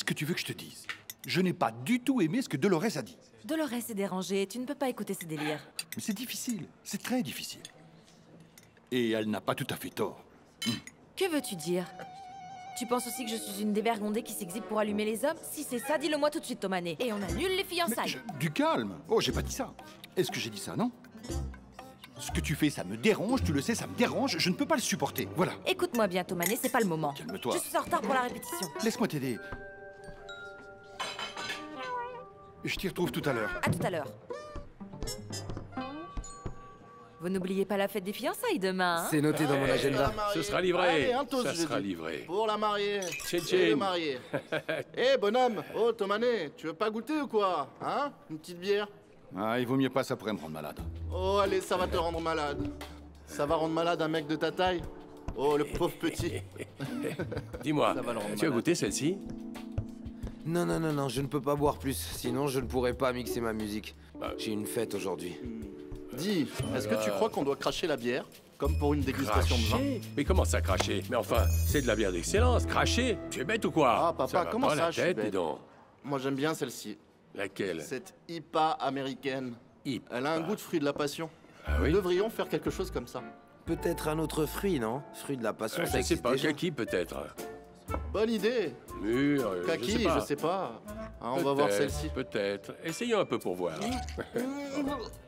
que tu veux que je te dise? Je n'ai pas du tout aimé ce que Dolores a dit. Dolores est dérangée, tu ne peux pas écouter ses délires. Mais c'est difficile, c'est très difficile. Et elle n'a pas tout à fait tort. Que veux-tu dire? Tu penses aussi que je suis une dévergondée qui s'exhibe pour allumer les hommes? Si c'est ça, dis-le-moi tout de suite, Tomané. Et on annule les Mais fiançailles. du calme. Oh, j'ai pas dit ça. Est-ce que j'ai dit ça, non? Ce que tu fais, ça me dérange, tu le sais, ça me dérange, je ne peux pas le supporter, voilà. Écoute-moi bien, Tomané, c'est pas le moment. Calme-toi. Je suis en retard pour la répétition. Laisse-moi t'aider. Je t'y retrouve tout à l'heure. À tout à l'heure. Vous n'oubliez pas la fête des fiançailles demain, hein? C'est noté dans mon agenda. Ce sera livré. Allez, un toast, Ça je sera dis. livré. Pour la mariée. Chin, Et chin. le marié. Eh, bonhomme. Oh, Tomané, tu veux pas goûter ou quoi? Hein? Une petite bière? Ah, il vaut mieux pas, ça pourrait me rendre malade. Oh, allez, ça va te rendre malade. Ça va rendre malade un mec de ta taille? Oh, le pauvre petit. Dis-moi, Ça va le rendre tu as malade. goûté celle-ci? Non, je ne peux pas boire plus, sinon je ne pourrais pas mixer ma musique. J'ai une fête aujourd'hui. Dis, est-ce que tu crois qu'on doit cracher la bière? Comme pour une dégustation de vin? Cracher? Mais comment ça cracher? Mais enfin, c'est de la bière d'excellence. Cracher? Tu es bête ou quoi? Ah, papa, ça va comment pas ça, la je suis tête, bête? dis donc. Moi, j'aime bien celle-ci. Laquelle? Cette IPA américaine. IPA. Elle a un goût de fruit de la passion. Ah oui? Nous devrions faire quelque chose comme ça. Peut-être un autre fruit, non? Fruit de la passion, Je ça sais existe pas, déjà. kaki peut-être. Bonne idée. Mûr, Kaki, je sais pas. Hein, on va voir Peut-être, celle-ci. Peut-être. Essayons un peu pour voir.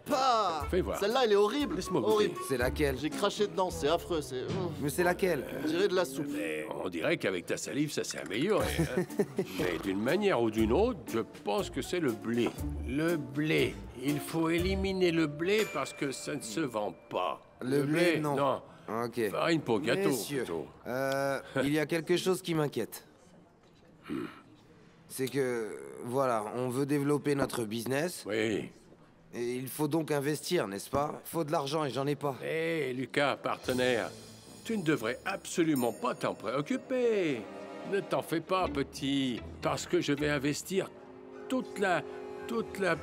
Pas. Fais voir. Celle-là, elle est horrible. Laisse-moi goûter. Horrible. C'est laquelle? J'ai craché dedans, c'est affreux, c'est... Mais c'est laquelle? On dirait de la soupe. Mais on dirait qu'avec ta salive, ça s'est amélioré. Hein. Mais d'une manière ou d'une autre, je pense que c'est le blé. Le blé. Il faut éliminer le blé parce que ça ne se vend pas. Le blé, non. Non. Ok. Farine pour gâteau. Messieurs, plutôt. il y a quelque chose qui m'inquiète. C'est que, voilà, on veut développer notre business, Oui. et il faut donc investir, n'est-ce pas? Faut de l'argent et j'en ai pas. Hé, Lucas, partenaire, tu ne devrais absolument pas t'en préoccuper. Ne t'en fais pas, petit, parce que je vais investir toute la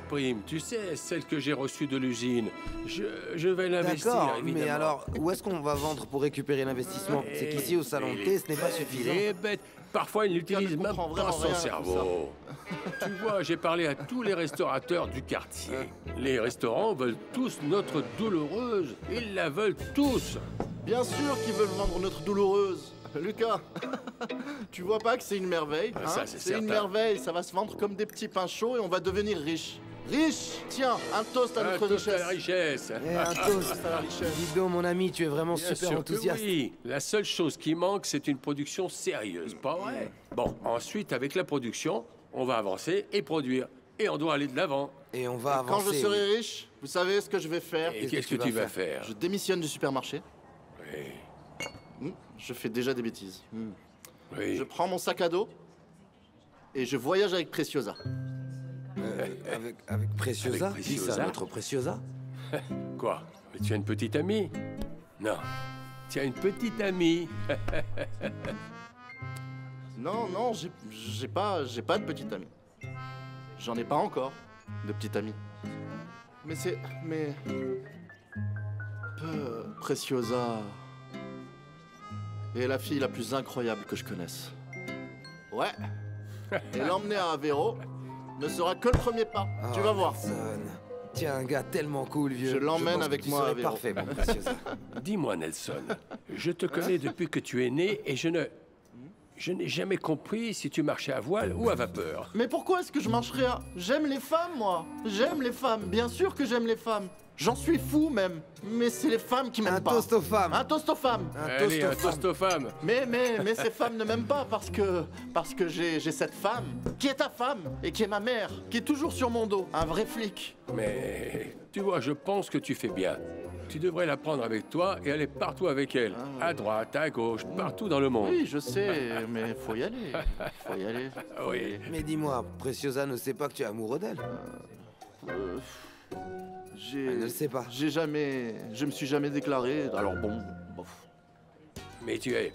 prime, tu sais, celle que j'ai reçue de l'usine. Je vais l'investir, D'accord, évidemment. mais alors, où est-ce qu'on va vendre pour récupérer l'investissement? C'est qu'ici, au salon de thé, ce n'est pas suffisant. Il est bête. Parfois, il n'utilise ne même comprend pas vraiment son rien à tout cerveau. Tu vois, j'ai parlé à tous les restaurateurs du quartier. Les restaurants veulent tous notre douloureuse. Ils la veulent tous. Bien sûr qu'ils veulent vendre notre douloureuse. Lucas, tu vois pas que c'est une merveille, Ah, hein? ça, c'est C'est une certain. merveille, ça va se vendre comme des petits pains chauds et on va devenir riche. Riche! Tiens, un toast à Ah, notre tous à richesse. la richesse. Eh, un toast. À la richesse. Dis donc, mon ami, tu es vraiment Bien super sûr enthousiaste. que oui. La seule chose qui manque, c'est une production sérieuse, pas vrai? Bon, ensuite, avec la production, on va avancer et produire. Et on doit aller de l'avant. Et on va Quand avancer. je serai riche, vous savez ce que je vais faire? Et qu'est-ce que tu vas faire? Je démissionne du supermarché. Oui. Je fais déjà des bêtises. Oui. Je prends mon sac à dos et je voyage avec Preciosa. Avec Preciosa? Avec Qui ça, Preciosa? notre Preciosa? Quoi? Mais tu as une petite amie? Non. Tu as une petite amie. Non, non, j'ai pas de petite amie. J'en ai pas encore de petite amie. Mais Preciosa est la fille la plus incroyable que je connaisse. Ouais. Et l'emmener à Aveiro ne sera que le premier pas. Tu vas voir. Nelson. Tiens, un gars tellement cool, vieux. Je l'emmène pense que avec tu moi à serais Aveiro. parfait, mon Preciosa. Dis-moi, Nelson, je te connais depuis que tu es né et je n'ai jamais compris si tu marchais à voile ou à vapeur. Mais pourquoi est-ce que je marcherais à... J'aime les femmes, moi. J'aime les femmes. Bien sûr que j'aime les femmes. J'en suis fou, même. Mais c'est les femmes qui m'aiment Un pas. toast aux femmes. Un toast aux femmes. Allez, un toast aux femmes. Mais ces femmes ne m'aiment pas parce que j'ai cette femme qui est ta femme et qui est ma mère, qui est toujours sur mon dos, un vrai flic. Mais tu vois, je pense que tu fais bien. Tu devrais la prendre avec toi et aller partout avec elle. À droite, à gauche, partout dans le monde. Oui, je sais, mais faut y aller. Faut y aller. Ah oui. Mais dis-moi, Preciosa ne sait pas que tu es amoureux d'elle. Elle ne le sait pas. Je me suis jamais déclaré. Alors bon, bof. Mais tu es...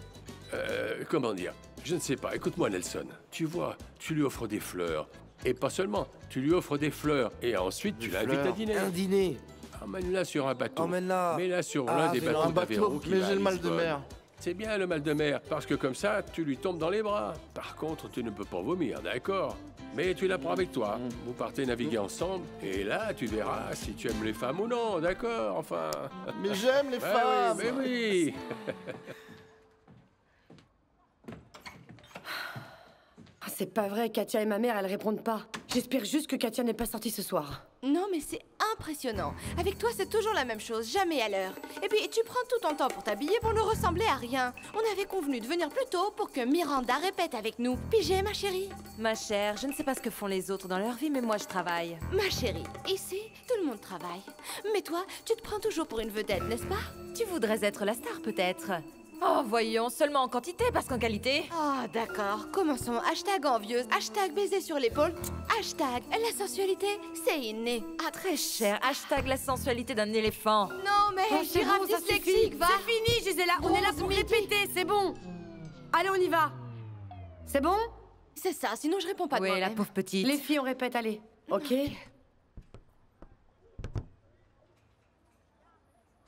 comment dire? Je ne sais pas. Écoute-moi, Nelson. Tu vois, tu lui offres des fleurs. Et pas seulement. Tu lui offres des fleurs. Et ensuite, tu l'invites à fleurs. dîner. Un dîner. Emmène-la sur un bateau. Emmène-la. Mets-la sur Ah, l'un des vers bateaux Un d'Avéro bateau, qui mais va à j'ai le mal de Lisbonne. mer. C'est bien le mal de mer, parce que comme ça, tu lui tombes dans les bras. Par contre, tu ne peux pas vomir, d'accord? Mais tu la prends avec toi. Vous partez naviguer ensemble, et là, tu verras si tu aimes les femmes ou non, d'accord? Enfin... Mais j'aime les Ouais, femmes. oui, mais oui. Ah, c'est pas vrai, Katia et ma mère, elles répondent pas. J'espère juste que Katia n'est pas sortie ce soir. Non, mais c'est impressionnant. Avec toi, c'est toujours la même chose, jamais à l'heure. Et puis, tu prends tout ton temps pour t'habiller pour ne ressembler à rien. On avait convenu de venir plus tôt pour que Miranda répète avec nous. Pigé, ma chérie? Ma chère, je ne sais pas ce que font les autres dans leur vie, mais moi je travaille. Ma chérie, ici, tout le monde travaille. Mais toi, tu te prends toujours pour une vedette, n'est-ce pas? Tu voudrais être la star, peut-être? Oh, voyons, seulement en quantité, parce qu'en qualité. Ah, d'accord. Commençons. Hashtag envieuse, hashtag baiser sur l'épaule, hashtag la sensualité, c'est inné. Ah, très cher. Hashtag la sensualité d'un éléphant. Non, mais Oh, c'est girafe bon, ça suffit. dyslexique, va! C'est fini, Gisela, on est là pour Rose Midi. répéter, c'est bon. Allez, on y va. C'est bon? C'est ça, sinon je réponds pas de Oui, la moi-même. pauvre petite. Les filles, on répète, allez. Ok.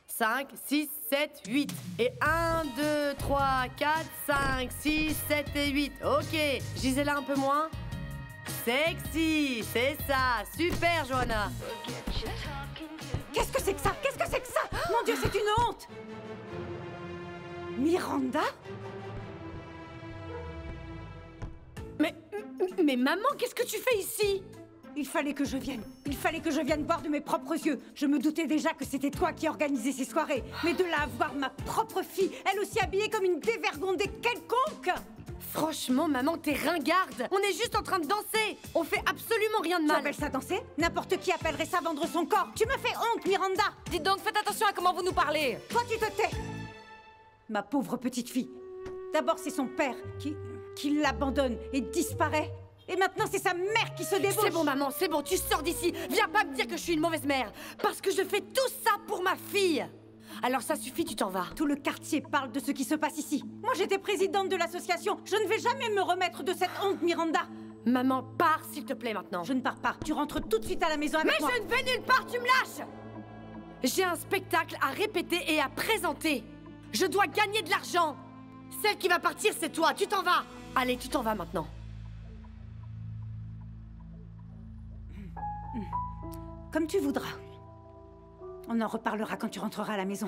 5, 6, 7, 8. Et 1, 2, 3, 4, 5, 6, 7 et 8. Ok. Gisela, un peu moins. Sexy, c'est ça. Super, Johanna. Qu'est-ce que c'est que ça? Qu'est-ce que c'est que ça? Mon Dieu, c'est une honte! Miranda? Mais maman, qu'est-ce que tu fais ici? Il fallait que je vienne. Il fallait que je vienne voir de mes propres yeux. Je me doutais déjà que c'était toi qui organisais ces soirées. Mais de là à voir ma propre fille, elle aussi habillée comme une dévergondée quelconque! Franchement, maman, t'es ringarde. On est juste en train de danser. On fait absolument rien de Tu mal. appelles ça danser? N'importe qui appellerait ça vendre son corps. Tu me fais honte, Miranda! Dites donc, faites attention à comment vous nous parlez. Toi, tu te tais! Ma pauvre petite fille. D'abord, c'est son père qui l'abandonne et disparaît. Et maintenant, c'est sa mère qui se débauche. C'est bon, maman, c'est bon, tu sors d'ici. Viens pas me dire que je suis une mauvaise mère. Parce que je fais tout ça pour ma fille. Alors ça suffit, tu t'en vas. Tout le quartier parle de ce qui se passe ici. Moi, j'étais présidente de l'association. Je ne vais jamais me remettre de cette honte, Miranda. Maman, pars, s'il te plaît, maintenant. Je ne pars pas. Tu rentres tout de suite à la maison avec Mais moi. je ne vais nulle part, tu me lâches. J'ai un spectacle à répéter et à présenter. Je dois gagner de l'argent. Celle qui va partir, c'est toi, tu t'en vas. Allez, tu t'en vas maintenant. Comme tu voudras. On en reparlera quand tu rentreras à la maison.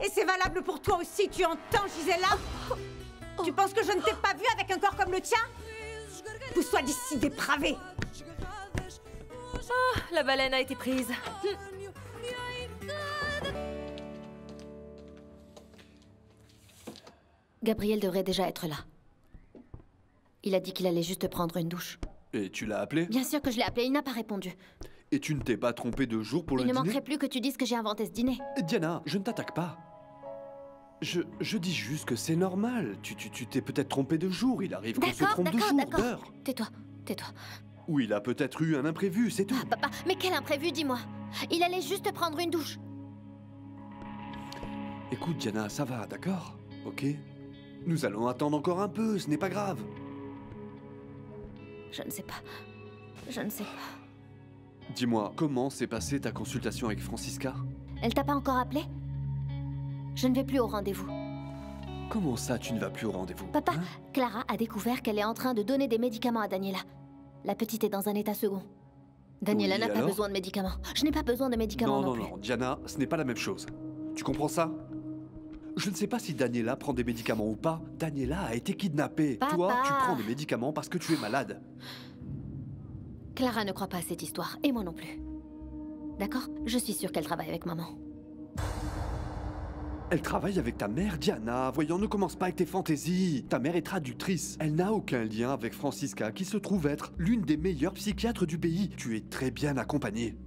Et c'est valable pour toi aussi, tu entends, Gisela? Tu penses que je ne t'ai pas vu avec un corps comme le tien? Pousse-toi d'ici, dépravé! La baleine a été prise. Gabriel devrait déjà être là. Il a dit qu'il allait juste prendre une douche. Et tu l'as appelé? Bien sûr que je l'ai appelé, il n'a pas répondu. Et tu ne t'es pas trompé de jour pour Il le ne dîner? manquerait plus que tu dises que j'ai inventé ce dîner. Diana, je ne t'attaque pas. Je dis juste que c'est normal. Tu t'es peut-être trompé de jour. Il arrive qu'on se D'accord, trompe de d'accord, jour, d'accord. d'heure. Tais-toi, tais-toi. Ou il a peut-être eu un imprévu, c'est tout. Ah, papa, mais quel imprévu, dis-moi. Il allait juste prendre une douche. Écoute, Diana, ça va, d'accord? Ok? Nous allons attendre encore un peu, ce n'est pas grave. Je ne sais pas. Je ne sais pas. Dis-moi, comment s'est passée ta consultation avec Francisca? Elle t'a pas encore appelé? Je ne vais plus au rendez-vous. Comment ça, tu ne vas plus au rendez-vous? Papa, hein? Clara a découvert qu'elle est en train de donner des médicaments à Daniela. La petite est dans un état second. Daniela Oui, n'a pas alors besoin de médicaments. Je n'ai pas besoin de médicaments non, plus. Non, Diana, ce n'est pas la même chose. Tu comprends ça? Je ne sais pas si Daniela prend des médicaments ou pas. Daniela a été kidnappée. Papa. Toi, tu prends des médicaments parce que tu es malade. Clara ne croit pas à cette histoire, et moi non plus. D'accord? Je suis sûre qu'elle travaille avec maman. Elle travaille avec ta mère, Diana. Voyons, ne commence pas avec tes fantaisies. Ta mère est traductrice. Elle n'a aucun lien avec Francisca, qui se trouve être l'une des meilleures psychiatres du pays. Tu es très bien accompagnée.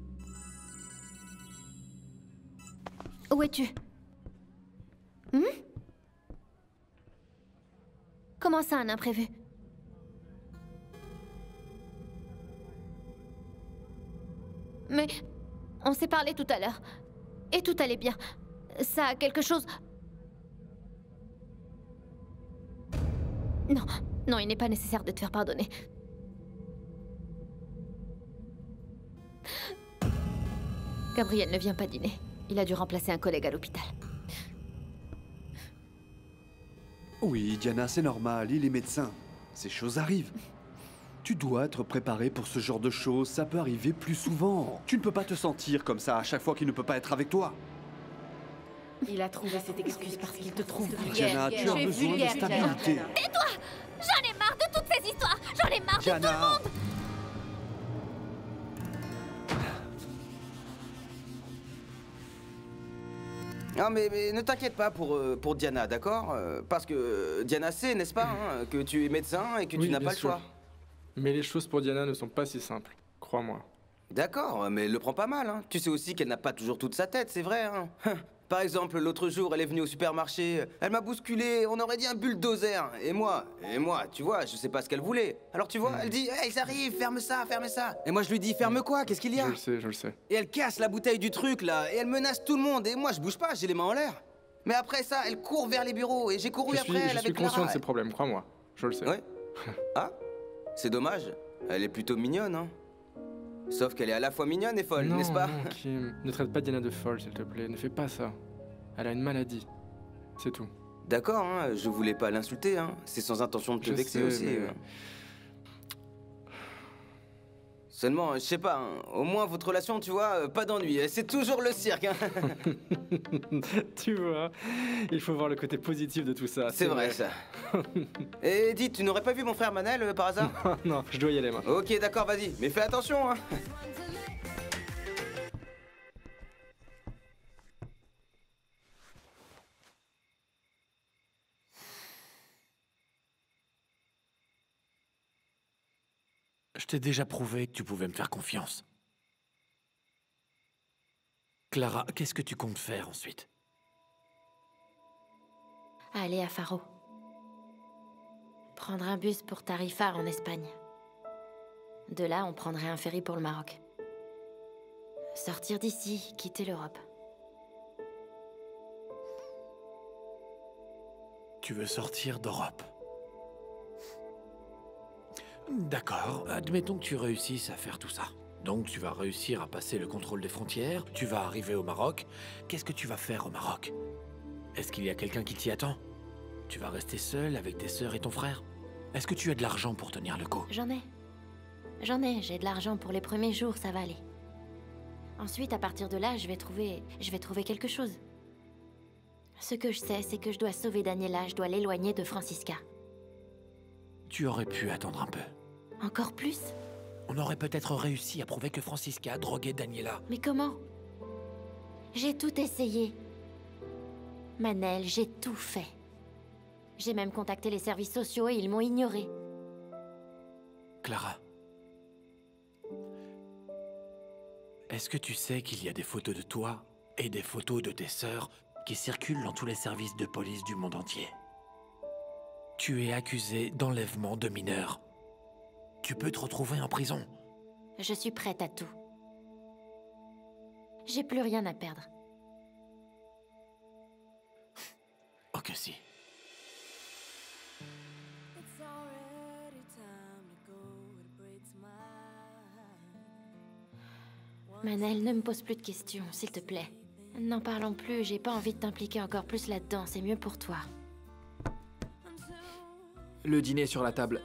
Où es-tu? Comment ça, un imprévu? Mais on s'est parlé tout à l'heure. Et tout allait bien. Ça a quelque chose... Non, non, il n'est pas nécessaire de te faire pardonner. Gabriel ne vient pas dîner. Il a dû remplacer un collègue à l'hôpital. Oui, Diana, c'est normal, il est médecin. Ces choses arrivent. Tu dois être préparé pour ce genre de choses, ça peut arriver plus souvent. Tu ne peux pas te sentir comme ça à chaque fois qu'il ne peut pas être avec toi. Il a trouvé cette excuse parce qu'il te trouve Diana, tu as besoin de stabilité. Tais-toi! J'en ai marre de toutes ces histoires! J'en ai marre de tout le Diana, monde! Non mais ne t'inquiète pas pour Diana, d'accord? Parce que Diana sait, n'est-ce pas, hein, que tu es médecin et que tu Oui, n'as bien pas le sûr. choix. Mais les choses pour Diana ne sont pas si simples, crois-moi. D'accord, mais elle le prend pas mal, hein. Tu sais aussi qu'elle n'a pas toujours toute sa tête, c'est vrai, hein. Par exemple, l'autre jour, elle est venue au supermarché, elle m'a bousculé, on aurait dit un bulldozer. Et moi, tu vois, je sais pas ce qu'elle voulait. Alors tu vois, elle dit, hey, ils arrivent, ferme ça, ferme ça. Et moi je lui dis, ferme quoi, qu'est-ce qu'il y a? Je le sais. Et elle casse la bouteille du truc là, et elle menace tout le monde, et moi je bouge pas, j'ai les mains en l'air. Mais après ça, elle court vers les bureaux, et j'ai couru après elle Je suis avec conscient Clara. de ses problèmes, crois-moi. Je le sais. Ouais. Ah, c'est dommage, elle est plutôt mignonne, hein. Sauf qu'elle est à la fois mignonne et folle, Non, n'est-ce pas? non, Kim, ne traite pas Diana de folle, s'il te plaît. Ne fais pas ça. Elle a une maladie. C'est tout. D'accord, hein, je voulais pas l'insulter, hein. C'est sans intention de te Je vexer sais, aussi. mais- Seulement, je sais pas, hein, au moins votre relation, tu vois, pas d'ennui. C'est toujours le cirque, hein. Tu vois, il faut voir le côté positif de tout ça. C'est vrai, ça. Et dis, tu n'aurais pas vu mon frère Manel, par hasard? Non, je dois y aller, moi. Ok, d'accord, vas-y. Mais fais attention, hein. Je t'ai déjà prouvé que tu pouvais me faire confiance. Clara, qu'est-ce que tu comptes faire ensuite? Aller à Faro. Prendre un bus pour Tarifa en Espagne. De là, on prendrait un ferry pour le Maroc. Sortir d'ici, quitter l'Europe. Tu veux sortir d'Europe? D'accord, admettons que tu réussisses à faire tout ça. Donc tu vas réussir à passer le contrôle des frontières, tu vas arriver au Maroc. Qu'est-ce que tu vas faire au Maroc? Est-ce qu'il y a quelqu'un qui t'y attend? Tu vas rester seul avec tes sœurs et ton frère? Est-ce que tu as de l'argent pour tenir le coup? J'en ai. J'ai de l'argent pour les premiers jours, ça va aller. Ensuite, à partir de là, je vais trouver quelque chose. Ce que je sais, c'est que je dois sauver Daniela, je dois l'éloigner de Francisca. Tu aurais pu attendre un peu. Encore plus? On aurait peut-être réussi à prouver que Francisca a drogué Daniela. Mais comment? J'ai tout essayé. Manel, j'ai tout fait. J'ai même contacté les services sociaux et ils m'ont ignoré. Clara. Est-ce que tu sais qu'il y a des photos de toi et des photos de tes sœurs qui circulent dans tous les services de police du monde entier? Tu es accusé d'enlèvement de mineurs. Tu peux te retrouver en prison. Je suis prête à tout. J'ai plus rien à perdre. Oh que si. Manel, ne me pose plus de questions, s'il te plaît. N'en parlons plus, j'ai pas envie de t'impliquer encore plus là-dedans, c'est mieux pour toi. Le dîner est sur la table.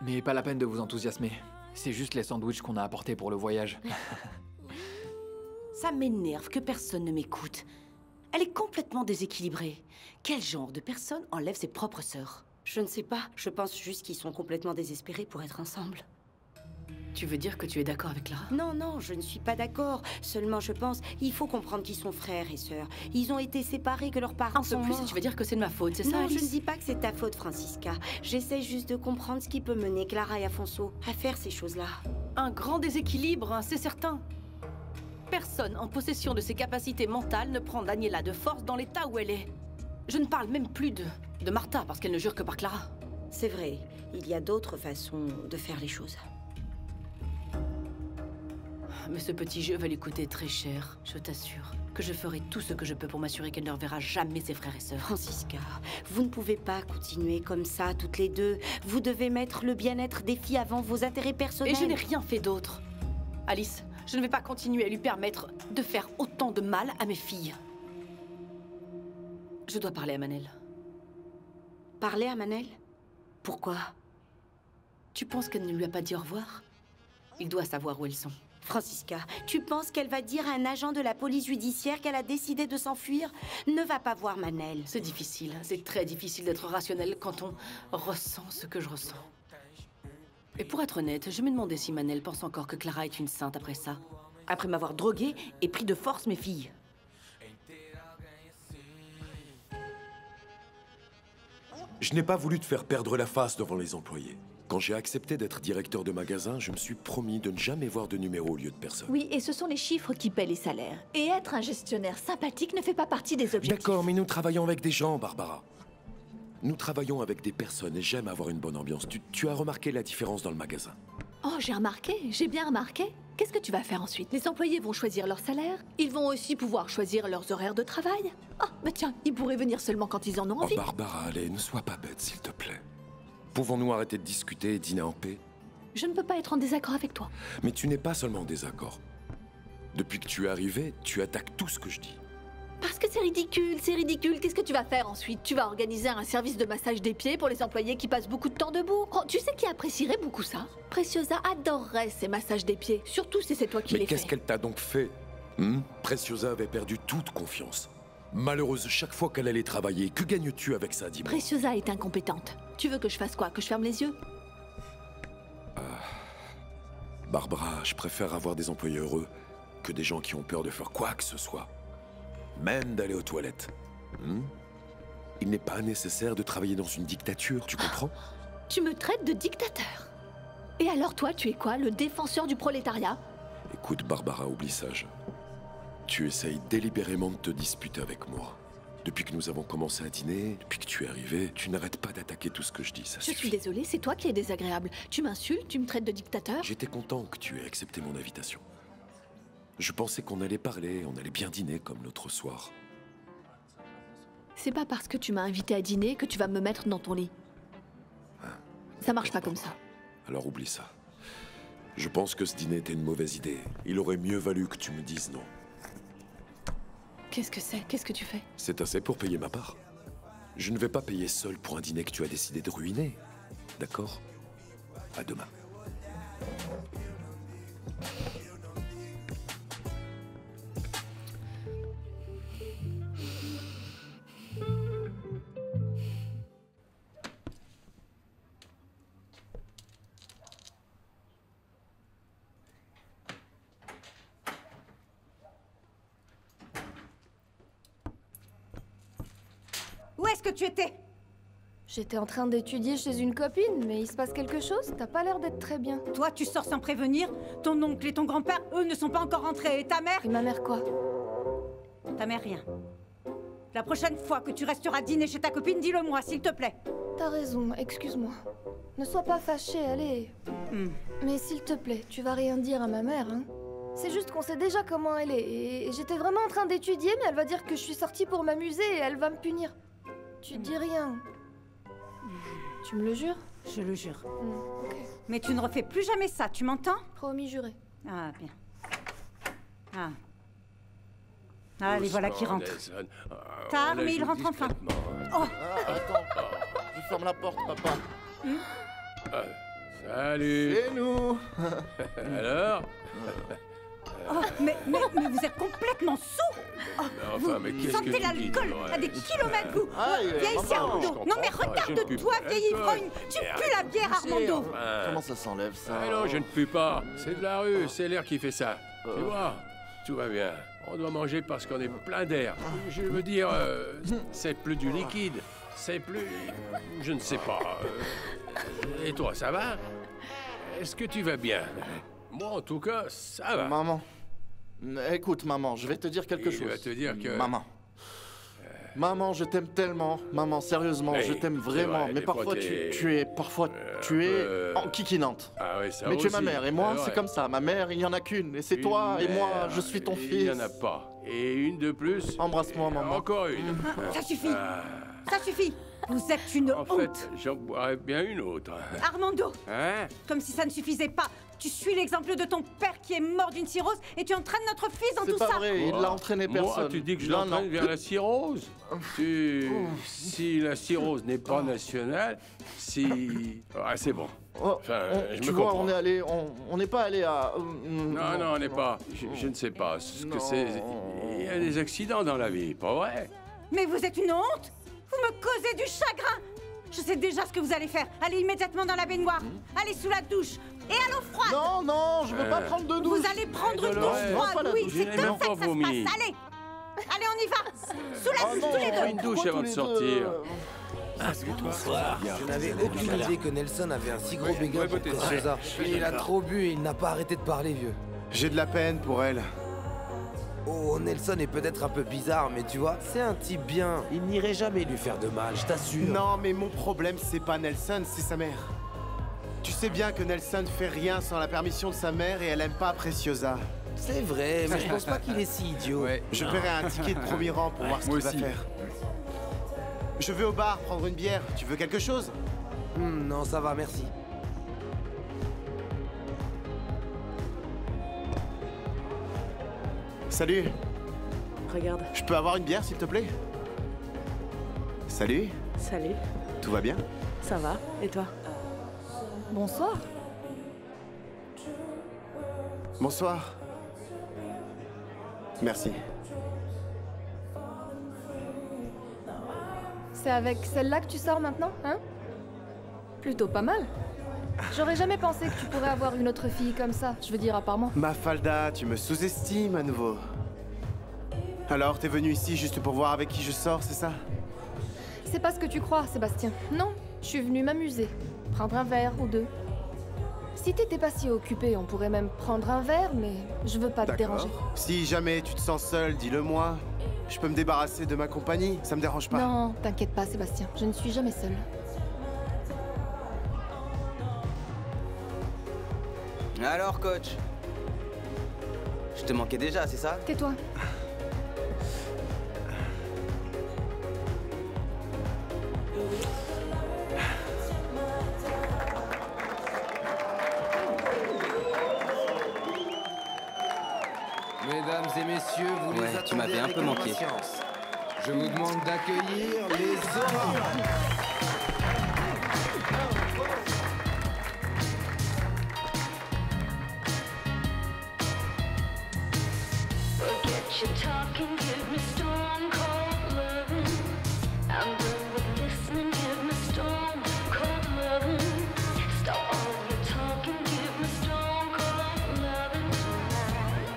Mais pas la peine de vous enthousiasmer. C'est juste les sandwichs qu'on a apportés pour le voyage. Ça m'énerve que personne ne m'écoute. Elle est complètement déséquilibrée. Quel genre de personne enlève ses propres sœurs? Je ne sais pas. Je pense juste qu'ils sont complètement désespérés pour être ensemble. Tu veux dire que tu es d'accord avec Clara? Non, non, je ne suis pas d'accord. Seulement, je pense, il faut comprendre qu'ils sont frères et sœurs. Ils ont été séparés, que leurs parents sont morts. Tu veux dire que c'est de ma faute, c'est ça, Non, Alice? je ne dis pas que c'est ta faute, Francisca. J'essaie juste de comprendre ce qui peut mener Clara et Afonso à faire ces choses-là. Un grand déséquilibre, hein, c'est certain. Personne en possession de ses capacités mentales ne prend Daniela de force dans l'état où elle est. Je ne parle même plus de Martha, parce qu'elle ne jure que par Clara. C'est vrai, il y a d'autres façons de faire les choses. Mais ce petit jeu va lui coûter très cher, je t'assure. Que je ferai tout ce que je peux pour m'assurer qu'elle ne reverra jamais ses frères et sœurs. Francisca, vous ne pouvez pas continuer comme ça, toutes les deux. Vous devez mettre le bien-être des filles avant vos intérêts personnels. Et je n'ai rien fait d'autre. Alice, je ne vais pas continuer à lui permettre de faire autant de mal à mes filles. Je dois parler à Manel. parlé à Manel? Pourquoi? Tu penses qu'elle ne lui a pas dit au revoir? Il doit savoir où elles sont. Francisca, tu penses qu'elle va dire à un agent de la police judiciaire qu'elle a décidé de s'enfuir? Ne va pas voir Manel. C'est difficile, c'est très difficile d'être rationnel quand on ressent ce que je ressens. Et pour être honnête, je me demandais si Manel pense encore que Clara est une sainte après ça. Après m'avoir drogué et pris de force mes filles. Je n'ai pas voulu te faire perdre la face devant les employés. Quand j'ai accepté d'être directeur de magasin, je me suis promis de ne jamais voir de numéro au lieu de personne. Oui, et ce sont les chiffres qui paient les salaires. Et être un gestionnaire sympathique ne fait pas partie des objectifs. D'accord, mais nous travaillons avec des gens, Barbara. Nous travaillons avec des personnes et j'aime avoir une bonne ambiance. Tu as remarqué la différence dans le magasin? Oh, j'ai remarqué, j'ai bien remarqué. Qu'est-ce que tu vas faire ensuite? Les employés vont choisir leur salaire, ils vont aussi pouvoir choisir leurs horaires de travail. Ah, bah tiens, ils pourraient venir seulement quand ils en ont envie. Oh, Barbara, allez, ne sois pas bête, s'il te plaît. Pouvons-nous arrêter de discuter et dîner en paix? Je ne peux pas être en désaccord avec toi. Mais tu n'es pas seulement en désaccord. Depuis que tu es arrivé, tu attaques tout ce que je dis. Parce que c'est ridicule, c'est ridicule. Qu'est-ce que tu vas faire ensuite? Tu vas organiser un service de massage des pieds pour les employés qui passent beaucoup de temps debout. Oh, tu sais qui apprécierait beaucoup ça? Preciosa adorerait ces massages des pieds, surtout si c'est toi qui les fais. Mais qu'est-ce qu'elle t'a donc fait? Preciosa avait perdu toute confiance. Malheureuse chaque fois qu'elle allait travailler. Que gagnes-tu avec ça, dis-moi? Preciosa est incompétente. Tu veux que je fasse quoi? Que je ferme les yeux? Barbara, je préfère avoir des employés heureux que des gens qui ont peur de faire quoi que ce soit. Même d'aller aux toilettes. Il n'est pas nécessaire de travailler dans une dictature, tu comprends? Tu me traites de dictateur. Et alors toi, tu es quoi? Le défenseur du prolétariat? Écoute, Barbara, oublie ça. Tu essayes délibérément de te disputer avec moi. Depuis que nous avons commencé à dîner, depuis que tu es arrivé, tu n'arrêtes pas d'attaquer tout ce que je dis, ça suffit. Je suis désolée, c'est toi qui es désagréable. Tu m'insultes, tu me traites de dictateur? J'étais content que tu aies accepté mon invitation. Je pensais qu'on allait parler, on allait bien dîner comme l'autre soir. C'est pas parce que tu m'as invité à dîner que tu vas me mettre dans ton lit. Ça marche pas comme ça. Alors oublie ça. Je pense que ce dîner était une mauvaise idée. Il aurait mieux valu que tu me dises non. Qu'est-ce que c'est? Qu'est-ce que tu fais? C'est assez pour payer ma part. Je ne vais pas payer seul pour un dîner que tu as décidé de ruiner. D'accord? À demain. Où est-ce que tu étais? J'étais en train d'étudier chez une copine, mais il se passe quelque chose? T'as pas l'air d'être très bien. Toi, tu sors sans prévenir. Ton oncle et ton grand-père, eux, ne sont pas encore rentrés. Et ta mère? Et ma mère quoi? Ta mère, rien. La prochaine fois que tu resteras dîner chez ta copine, dis-le-moi, s'il te plaît. T'as raison, excuse-moi. Ne sois pas fâchée, allez. Mais s'il te plaît, tu vas rien dire à ma mère, hein? C'est juste qu'on sait déjà comment elle est. Et j'étais vraiment en train d'étudier, mais elle va dire que je suis sortie pour m'amuser et elle va me punir. Tu dis rien. Tu me le jures? Je le jure. Ok. Mais tu ne refais plus jamais ça, tu m'entends? Promis juré. Ah, bien. Ah. Ah, les voilà qui rentrent. Tard, mais ils rentrent enfin. Oh! Attends, je ferme la porte, papa. Salut. C'est nous. Alors? Oh, mais vous êtes complètement sous! Oh, Enfin, mais qu'est-ce que sentez tu l'alcool dis, à des kilomètres, vous! Aïe, Viens ici, maman. Armando! Non, mais regarde-toi, vieille ivrogne! Tu pues la bière, Armando! Comment ça s'enlève, ça? Ah non, je ne pue pas. C'est de la rue, c'est l'air qui fait ça. Tu vois, tout va bien. On doit manger parce qu'on est plein d'air. Je veux dire, c'est plus du liquide. C'est plus... Je ne sais pas. Et toi, ça va? Est-ce que tu vas bien? Moi, en tout cas, ça va. Maman. Écoute, maman, je vais te dire quelque chose. Je vais te dire que... Maman. Maman, je t'aime tellement. Maman, sérieusement, je t'aime vraiment. vrai, Mais des parfois, fois, tu es enquiquinante. Ah oui, ça Mais tu es ma aussi. mère, et moi, C'est c'est vrai. comme ça. Ma mère, il n'y en a qu'une. Et c'est toi, et moi, je suis ton fils. Il n'y en a pas. Et une de plus. Embrasse-moi, maman. Encore une. Ça suffit! Ça suffit! Vous êtes une honte. En fait, j'en boirais bien une autre. Armando, Hein? comme si ça ne suffisait pas. Tu suis l'exemple de ton père qui est mort d'une cirrhose et tu entraînes notre fils dans tout ça. C'est pas vrai, il l'a entraîné personne. Moi, tu dis que je Non, l'entraîne non. vers la cirrhose? Si la cirrhose n'est pas nationale, si... Ah, c'est bon. Enfin, je Tu me vois, comprends. on n'est pas allé à... Non, on n'est pas... Je ne sais pas ce que c'est. Il y a des accidents dans la vie, pas vrai? Mais vous êtes une honte. Vous me causez du chagrin. Je sais déjà ce que vous allez faire. Allez immédiatement dans la baignoire. Allez sous la douche. Et à l'eau froide. Non, je veux pas prendre de douche. Vous allez prendre une Dolores, douche froide, oui. C'est j'ai comme même ça pas que ça se vomi. passe. Allez. Allez, on y va. Sous la douche, tous les Prends deux. une douche avant de sortir. Bonsoir. Je n'avais aucune idée que Nelson avait un si gros béguin pour Preciosa. Il a trop bu et il n'a pas arrêté de parler, vieux. J'ai de la peine pour elle. Oh, Nelson est peut-être un peu bizarre, mais tu vois, c'est un type bien. Il n'irait jamais lui faire de mal, je t'assure. Non, mais mon problème, c'est pas Nelson, c'est sa mère. Tu sais bien que Nelson fait rien sans la permission de sa mère et elle aime pas Preciosa. C'est vrai, mais je pense pas qu'il est si idiot. Je paierai un ticket de premier rang pour voir ce qu'il va faire. Je vais au bar prendre une bière. Tu veux quelque chose? Non, ça va, merci. Salut. Regarde. Je peux avoir une bière, s'il te plaît? Salut. Salut. Tout va bien? Ça va. Et toi? Bonsoir. Bonsoir. Merci. C'est avec celle-là que tu sors maintenant, hein? Plutôt pas mal. J'aurais jamais pensé que tu pourrais avoir une autre fille comme ça, je veux dire à part moi. Mafalda, tu me sous-estimes à nouveau. Alors, t'es venu ici juste pour voir avec qui je sors, c'est ça? C'est pas ce que tu crois, Sébastien. Non, je suis venue m'amuser. Prendre un verre ou deux. Si t'étais pas si occupé, on pourrait même prendre un verre, mais je veux pas te déranger. Si jamais tu te sens seul, dis-le-moi. Je peux me débarrasser de ma compagnie, ça me dérange pas. Non, t'inquiète pas, Sébastien. Je ne suis jamais seule. Alors, coach? Je te manquais déjà, c'est ça? Tais-toi. Mesdames et messieurs, vous les attendez tu m'avais un avec peu manqué. impatience. Je vous demande d'accueillir les Zora. Forget your talking, give me stone cold loving. I'm done with listening, give me stone cold loving. Stop all your talking, give me stone cold loving tonight.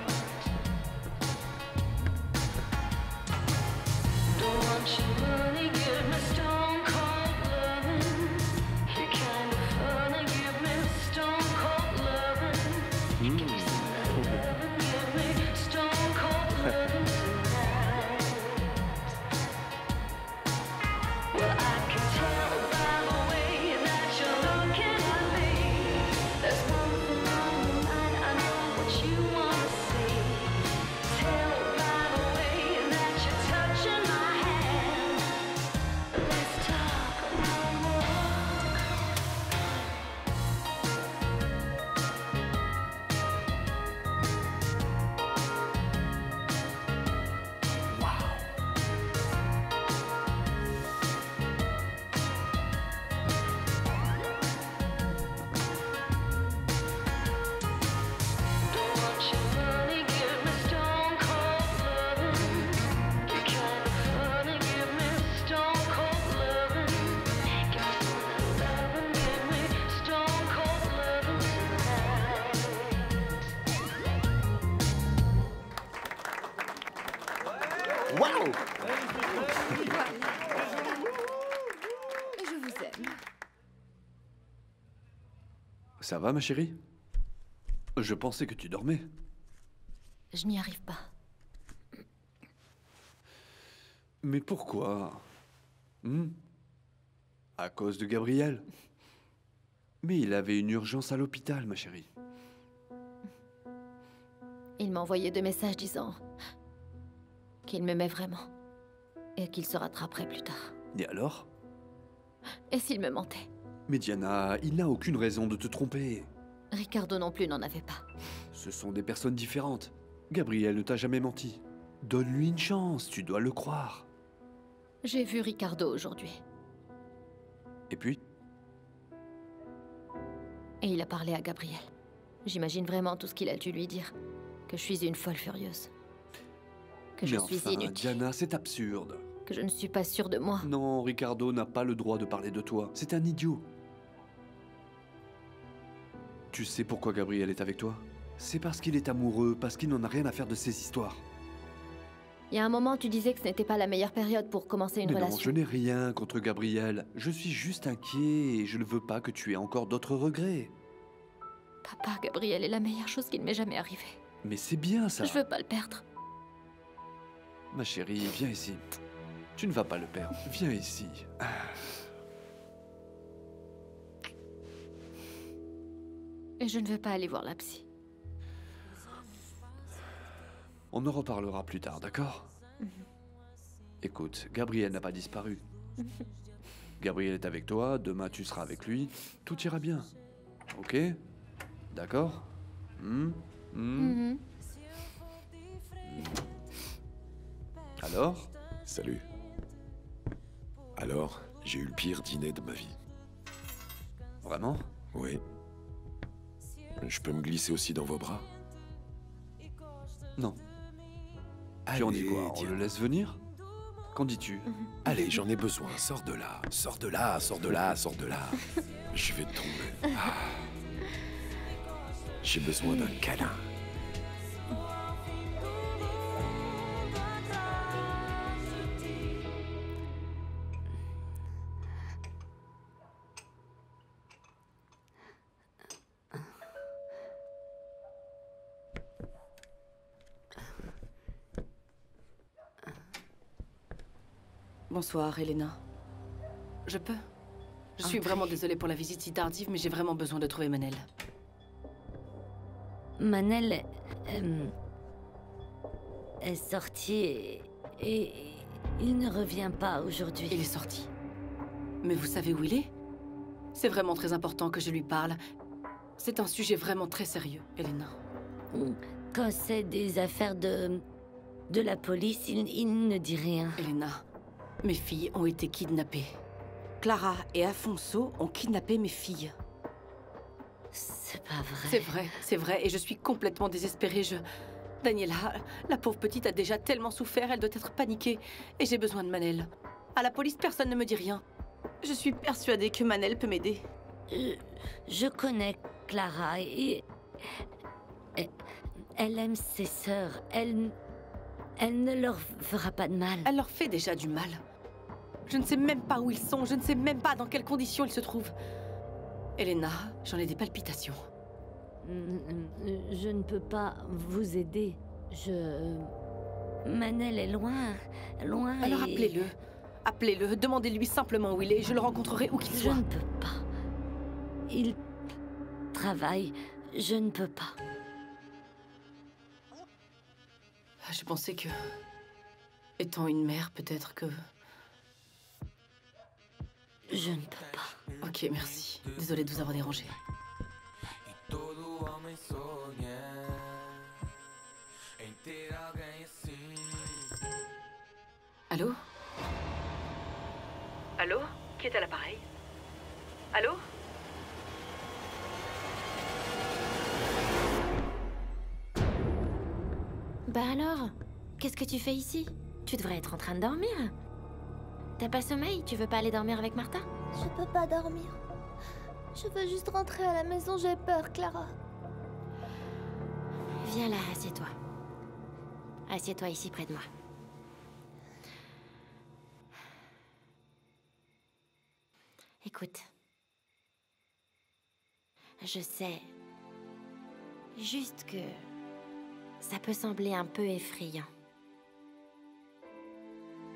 Don't want your money, give me stone cold loving. You're kind of funny, give me stone cold loving. Give me some loving, give me stone cold loving tonight. Well, I can tell by the way that you're looking at me. There's one thing on your mind, I know what you wanna see. Tell by the way that you're touching my hand. Let's talk no more. Don't want your money, give me stone cold loving. You're kind of funny, give me stone cold loving. Give me some loving, give me stone cold loving tonight. Waouh! Je vous aime. Ça va, ma chérie? Je pensais que tu dormais. Je n'y arrive pas. Mais pourquoi? À cause de Gabriel. Mais il avait une urgence à l'hôpital, ma chérie. Il m'a envoyé 2 messages disant qu'il m'aimait vraiment et qu'il se rattraperait plus tard. Et alors? Et s'il me mentait? Mais Diana, il n'a aucune raison de te tromper. Ricardo non plus n'en avait pas. Ce sont des personnes différentes. Gabriel ne t'a jamais menti. Donne-lui une chance, tu dois le croire. J'ai vu Ricardo aujourd'hui. Et puis? Et il a parlé à Gabriel. J'imagine vraiment tout ce qu'il a dû lui dire. Que je suis une folle furieuse. Que je Mais suis enfin, inutile. Diana, c'est absurde. Que je ne suis pas sûre de moi. Non, Ricardo n'a pas le droit de parler de toi. C'est un idiot. Tu sais pourquoi Gabriel est avec toi? C'est parce qu'il est amoureux, parce qu'il n'en a rien à faire de ces histoires. Il y a un moment, tu disais que ce n'était pas la meilleure période pour commencer une Mais non, relation. je n'ai rien contre Gabriel. Je suis juste inquiet et je ne veux pas que tu aies encore d'autres regrets. Papa, Gabriel est la meilleure chose qui ne m'est jamais arrivée. Mais c'est bien ça. Je veux pas le perdre. Ma chérie, viens ici. Tu ne vas pas le perdre. Viens ici. Et je ne veux pas aller voir la psy. On en reparlera plus tard, d'accord? Écoute, Gabriel n'a pas disparu. Gabriel est avec toi, demain tu seras avec lui. Tout ira bien. Ok? D'accord? Alors? Salut. Alors, j'ai eu le pire dîner de ma vie. Vraiment? Oui. Je peux me glisser aussi dans vos bras? Non. Puis on dit quoi? On le laisse venir? Qu'en dis-tu? Allez, j'en ai besoin. Sors de là. Sors de là, sors de là, sors de là. Je vais tomber. Ah. J'ai besoin d'un câlin. Bonsoir, Elena. Je peux? Je suis vraiment désolée pour la visite si tardive, mais j'ai vraiment besoin de trouver Manel. Manel est sorti et il ne revient pas aujourd'hui. Il est sorti. Mais vous savez où il est? C'est vraiment très important que je lui parle. C'est un sujet vraiment très sérieux, Elena. Quand c'est des affaires de la police, il ne dit rien. Elena, mes filles ont été kidnappées. Clara et Afonso ont kidnappé mes filles. C'est pas vrai. C'est vrai, et je suis complètement désespérée. Daniela, la pauvre petite a déjà tellement souffert, elle doit être paniquée. Et j'ai besoin de Manel. À la police, personne ne me dit rien. Je suis persuadée que Manel peut m'aider. Je connais Clara et elle aime ses sœurs. Elle ne leur fera pas de mal. Elle leur fait déjà du mal. Je ne sais même pas où ils sont, je ne sais même pas dans quelles conditions ils se trouvent. Elena, j'en ai des palpitations. Je ne peux pas vous aider. Manel est loin. Alors appelez-le. Appelez-le, demandez-lui simplement où il est, je le rencontrerai où qu'il soit. Je ne peux pas. Il travaille. Je ne peux pas. Je pensais que... Étant une mère, peut-être que... Je ne peux pas. Ok, merci. Désolée de vous avoir dérangé. Allô? Allô? Qui est à l'appareil? Allô? Bah alors, qu'est-ce que tu fais ici? Tu devrais être en train de dormir. T'as pas sommeil? Tu veux pas aller dormir avec Martha? Je peux pas dormir. Je veux juste rentrer à la maison, j'ai peur, Clara. Viens là, assieds-toi. Assieds-toi ici près de moi. Écoute. Je sais. Juste que... ça peut sembler un peu effrayant.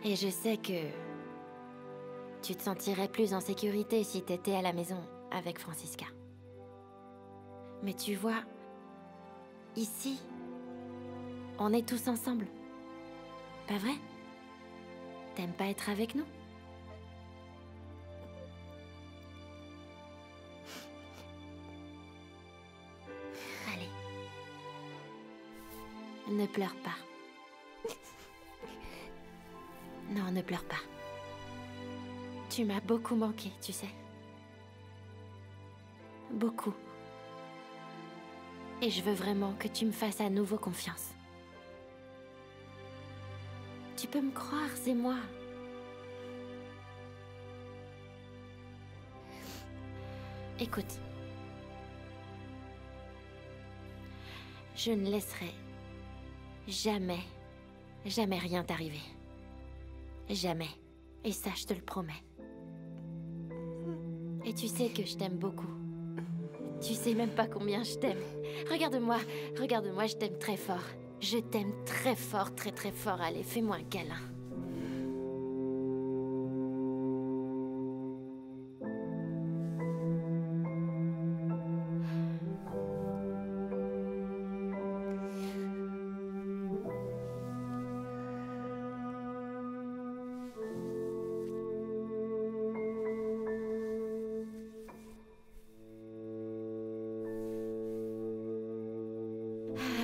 Et je sais que... tu te sentirais plus en sécurité si t'étais à la maison avec Francisca. Mais tu vois... ici... on est tous ensemble. Pas vrai? T'aimes pas être avec nous? Ne pleure pas. Non, ne pleure pas. Tu m'as beaucoup manqué, tu sais. Beaucoup. Et je veux vraiment que tu me fasses à nouveau confiance. Tu peux me croire, c'est moi. Écoute. Je ne laisserai jamais, jamais rien t'arriver. Jamais. Et ça, je te le promets. Et tu sais que je t'aime beaucoup. Tu sais même pas combien je t'aime. Regarde-moi, regarde-moi, je t'aime très fort. Je t'aime très fort, très très fort. Allez, fais-moi un câlin.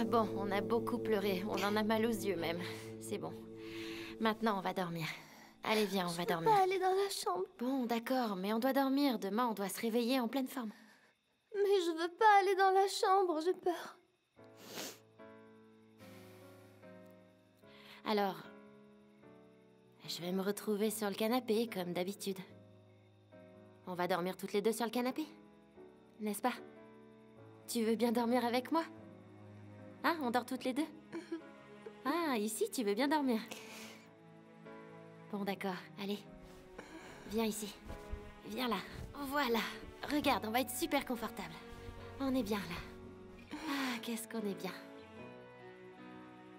Bon, on a beaucoup pleuré. On en a mal aux yeux même. C'est bon. Maintenant, on va dormir. Allez, viens, on va dormir. Je peux pas aller dans la chambre. Bon, d'accord, mais on doit dormir. Demain, on doit se réveiller en pleine forme. Mais je veux pas aller dans la chambre, j'ai peur. Alors, je vais me retrouver sur le canapé, comme d'habitude. On va dormir toutes les deux sur le canapé, n'est-ce pas? Tu veux bien dormir avec moi? Hein, on dort toutes les deux? Ah, ici, tu veux bien dormir? Bon, d'accord, allez. Viens ici. Viens là. Voilà. Regarde, on va être super confortable. On est bien là. Ah, qu'est-ce qu'on est bien.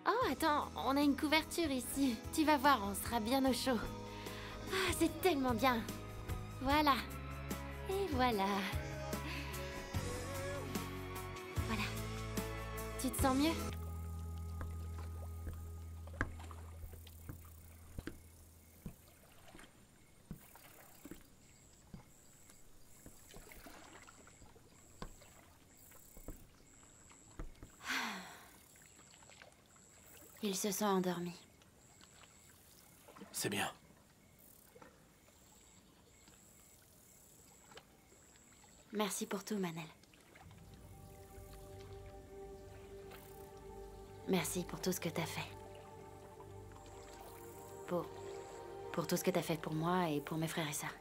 Oh, attends, on a une couverture ici. Tu vas voir, on sera bien au chaud. Ah, c'est tellement bien. Voilà. Et voilà. Voilà. Tu te sens mieux? Ils se sont endormis. C'est bien. Merci pour tout, Manel. Merci pour tout ce que t'as fait. Pour tout ce que t'as fait pour moi et pour mes frères et sœurs.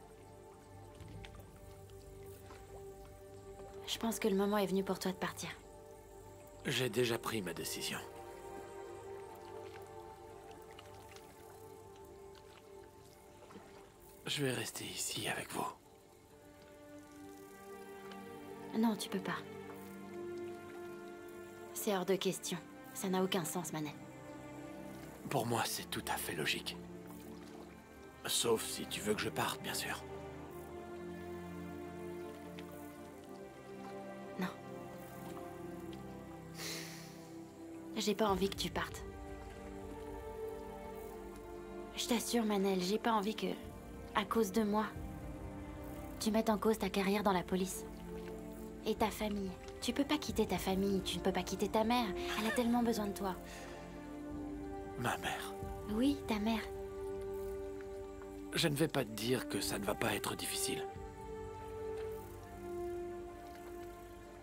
Je pense que le moment est venu pour toi de partir. J'ai déjà pris ma décision. Je vais rester ici avec vous. Non, tu peux pas. C'est hors de question. Ça n'a aucun sens, Manel. Pour moi, c'est tout à fait logique. Sauf si tu veux que je parte, bien sûr. Non. J'ai pas envie que tu partes. Je t'assure, Manel, j'ai pas envie que, à cause de moi, tu mettes en cause ta carrière dans la police. Et ta famille. Tu peux pas quitter ta famille, tu ne peux pas quitter ta mère. Elle a tellement besoin de toi. Ma mère. Oui, ta mère. Je ne vais pas te dire que ça ne va pas être difficile.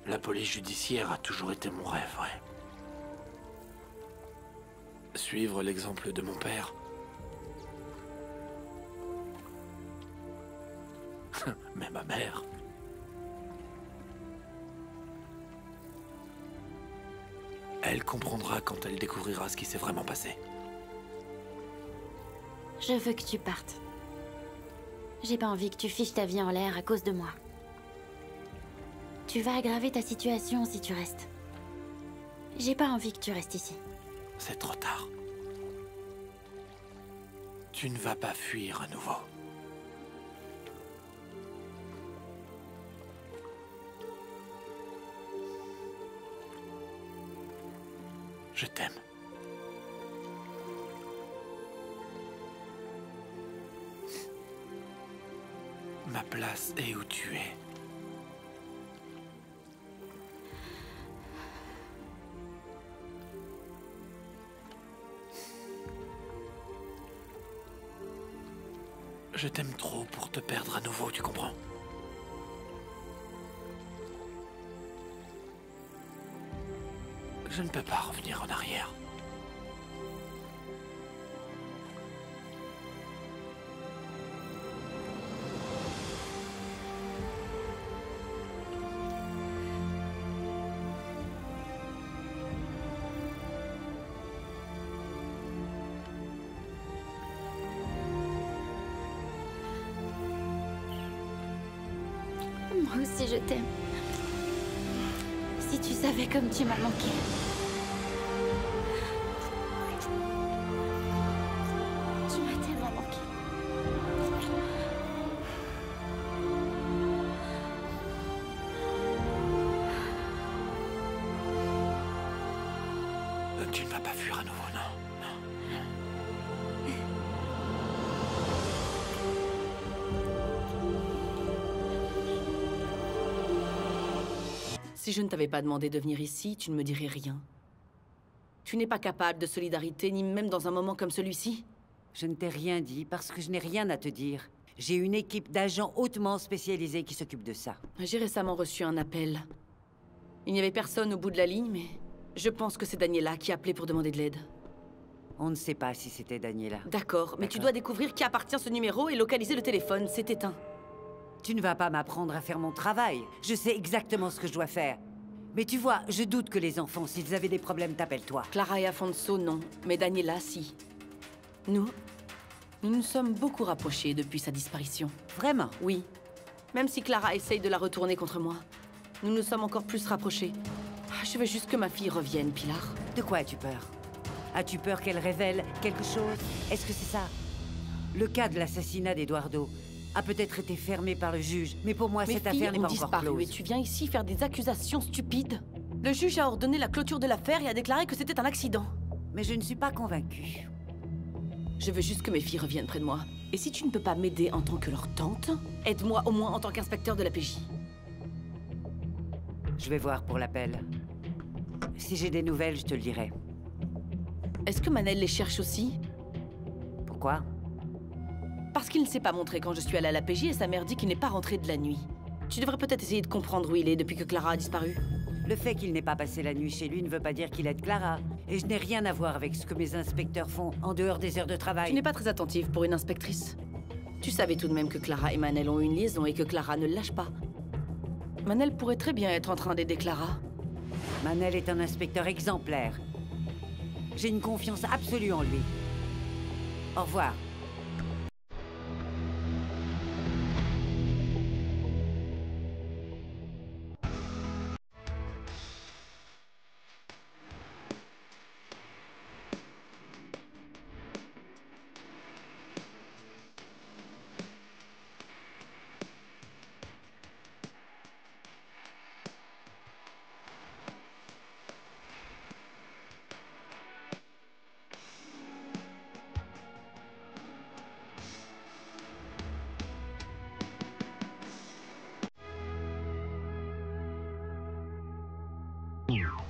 La police judiciaire a toujours été mon rêve, ouais. Suivre l'exemple de mon père. Mais ma mère... Elle comprendra quand elle découvrira ce qui s'est vraiment passé. Je veux que tu partes. J'ai pas envie que tu fiches ta vie en l'air à cause de moi. Tu vas aggraver ta situation si tu restes. J'ai pas envie que tu restes ici. C'est trop tard. Tu ne vas pas fuir à nouveau. Je t'aime. Ma place est où tu es. Je t'aime trop pour te perdre à nouveau, tu comprends? Je ne peux pas revenir en arrière. Moi aussi, je t'aime. Si tu savais comme tu m'as manqué. Tu m'as tellement manqué. Tu ne vas pas fuir à nouveau, non. Si je ne t'avais pas demandé de venir ici, tu ne me dirais rien. Tu n'es pas capable de solidarité, ni même dans un moment comme celui-ci? Je ne t'ai rien dit parce que je n'ai rien à te dire. J'ai une équipe d'agents hautement spécialisés qui s'occupe de ça. J'ai récemment reçu un appel. Il n'y avait personne au bout de la ligne, mais je pense que c'est Daniela qui a appelé pour demander de l'aide. On ne sait pas si c'était Daniela. D'accord, mais tu dois découvrir qui appartient à ce numéro et localiser le téléphone. C'est éteint. Tu ne vas pas m'apprendre à faire mon travail. Je sais exactement ce que je dois faire. Mais tu vois, je doute que les enfants, s'ils avaient des problèmes, t'appellent toi. Clara et Afonso, non. Mais Daniela, si. Nous nous sommes beaucoup rapprochés depuis sa disparition. Vraiment? Oui. Même si Clara essaye de la retourner contre moi, nous nous sommes encore plus rapprochés. Je veux juste que ma fille revienne, Pilar. De quoi as-tu peur? As-tu peur qu'elle révèle quelque chose? Est-ce que c'est ça? Le cas de l'assassinat d'Eduardo a peut-être été fermé par le juge, mais pour moi, cette affaire n'est pas encore close. Et tu viens ici faire des accusations stupides? Le juge a ordonné la clôture de l'affaire et a déclaré que c'était un accident. Mais je ne suis pas convaincue. Je veux juste que mes filles reviennent près de moi. Et si tu ne peux pas m'aider en tant que leur tante, aide-moi au moins en tant qu'inspecteur de la PJ. Je vais voir pour l'appel. Si j'ai des nouvelles, je te le dirai. Est-ce que Manel les cherche aussi? Pourquoi? Parce qu'il ne s'est pas montré quand je suis allée à la PJ et sa mère dit qu'il n'est pas rentré de la nuit. Tu devrais peut-être essayer de comprendre où il est depuis que Clara a disparu. Le fait qu'il n'ait pas passé la nuit chez lui ne veut pas dire qu'il aide Clara. Et je n'ai rien à voir avec ce que mes inspecteurs font en dehors des heures de travail. Tu n'es pas très attentive pour une inspectrice. Tu savais tout de même que Clara et Manel ont une liaison et que Clara ne le lâche pas. Manel pourrait très bien être en train d'aider Clara. Manel est un inspecteur exemplaire. J'ai une confiance absolue en lui. Au revoir. Yeah.